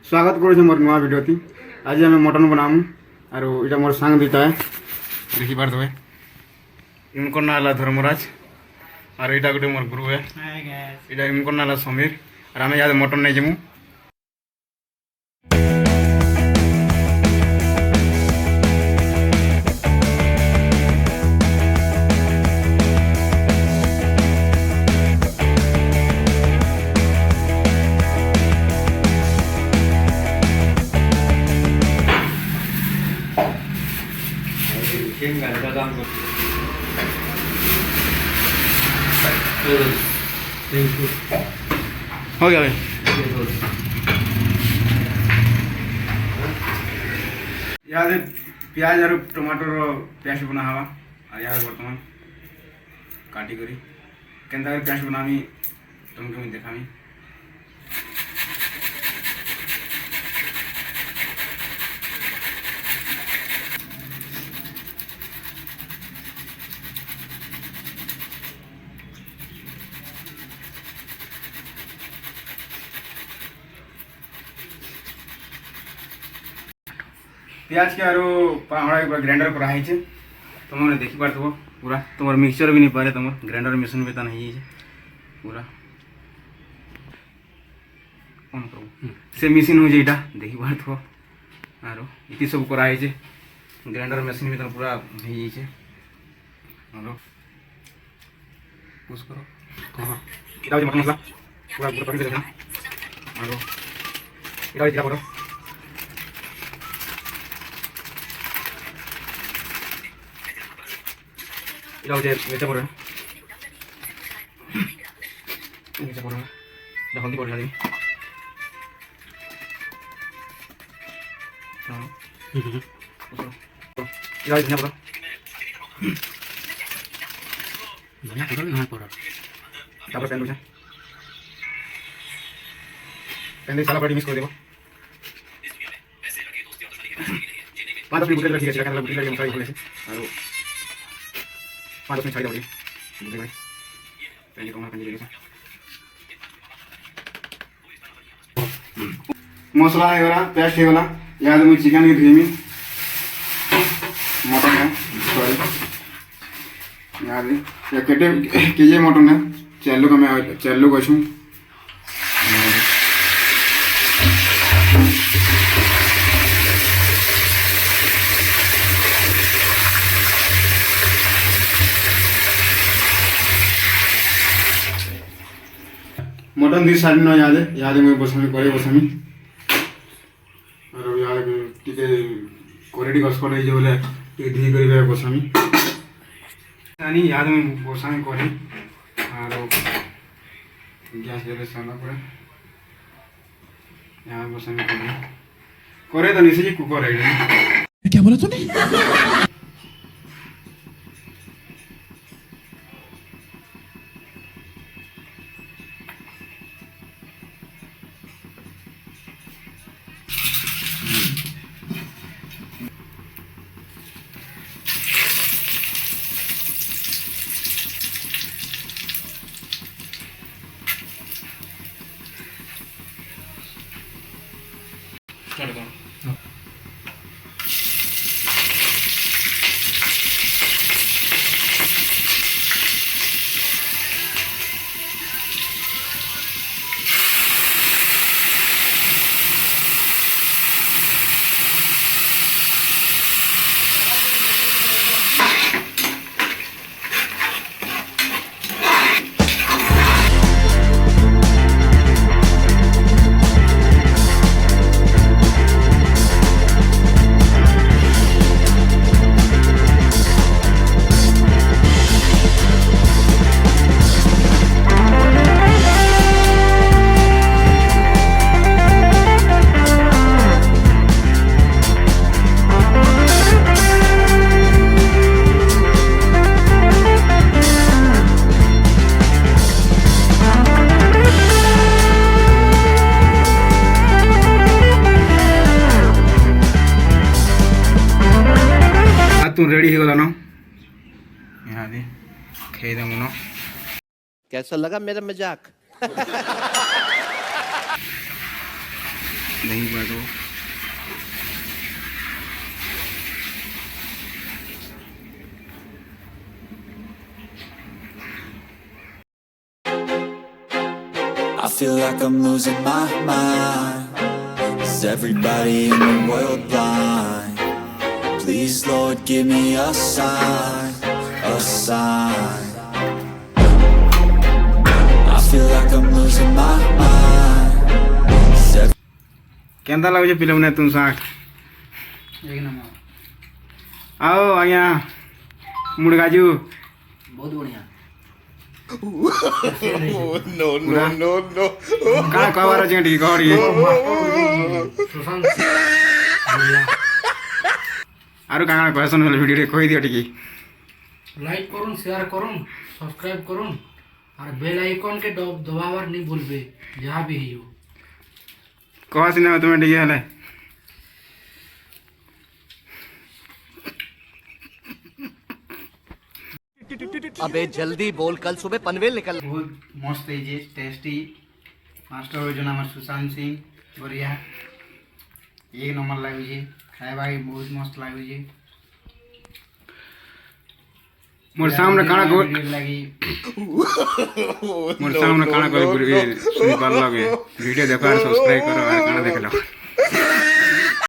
स्वागत करुँ मोर नुआ भिडियो थी। आज आम मटन बनामु और इटा मोर सांग दुईटा है देखी पारे इनकर ना है धर्मराज और यहाँ गोटे मोर गुरु है इटा इनकर ना है समीर और आम यहाँ मटन नहीं जीमु। हो गया भाई यहाँ प्याज और टमाटर पेस्ट बना हवा और यहाँ बर्तमान काटी करी केंदा पेस्ट बनामी तुमको मैं देखामी। प्याज के आरो हमारा ग्राइंडर पर आई तुमने देखी पार पूरा तुम मिक्सचर भी नहीं पारे तुम ग्राइंडर मशीन भी तो नहीं है पूरा कौन करूँ से मशीन हो जाए देखी पार आरो इति सब कराई ग्राइंडर मशीन भी तो पूरा नहीं है पुश करो हाँ मटन मसला पूरा पूरा पकड़ देना आरो इटा जीरा पाउडर इलाव जे मिर्चा पाउडर हल्दी पाउडर डाली इलाव धनिया पाउडर तापर पैन पैन साला पार्टी मिक्स कर देबो 5 मिनट बुटेल ठीक है काला बुटेल मसाला खोले और 5 मिनट छाड़ी दे भाई पहले कमाल कर देगा मसाला है वाला पेस्ट है वाला यहाँ मैं चिकन की धीमी मटन है सॉरी यहाँ ये केटे केजे मटन है चेल्लो का मैं चेल्लो को छूं मटन दी साड़ी ना याद मैं बसामी करे बसामी और याद टिके कोरेडी गसपट है बोले टिके धी करी बसामी यानी याद में बसामी करे और गैस जले सामना पड़े यहाँ बसामी करे तो नीचे कुकर है क्या बोला तूने? तू रेडी हो गला ना यहाँ दे खाई दे मुनो कैसा लगा मेरा मजाक? नहीं बात हो I feel like I'm losing my mind. Is everybody in the world blind? Please, Lord, give me a sign, a sign. I feel like I'm losing my mind. Is केंता लागुचे फिल्म ने तुम साथ एक नंबर आओ आया मुड़गाजू बहुत बढ़िया कहाँ कवर अच्छे ठीक और ये सुशांत बढ़िया आरु कहाँ क्वेश्चन वाले वीडियो रे कोई दिया ठीक लाइक करुन शेयर करुन सब्सक्राइब करुन और बेल आइकन के दबावर नहीं भूलबे जहाँ भी हो कहाँ सिनेमा तुम्हें ठीक है अबे जल्दी बोल, कल सुबह पनवेल निकल। बहुत मस्त है जे टेस्टी मास्टर हो जो नाम सुशांत सिंह बढ़िया एक नंबर लागुचे खाଇବା बहुत मस्त लागुचे मोर सामने काना को लगी मोर सामने काना को सुनी पाल लगे वीडियो देखो और सब्सक्राइब करो और काना देख लो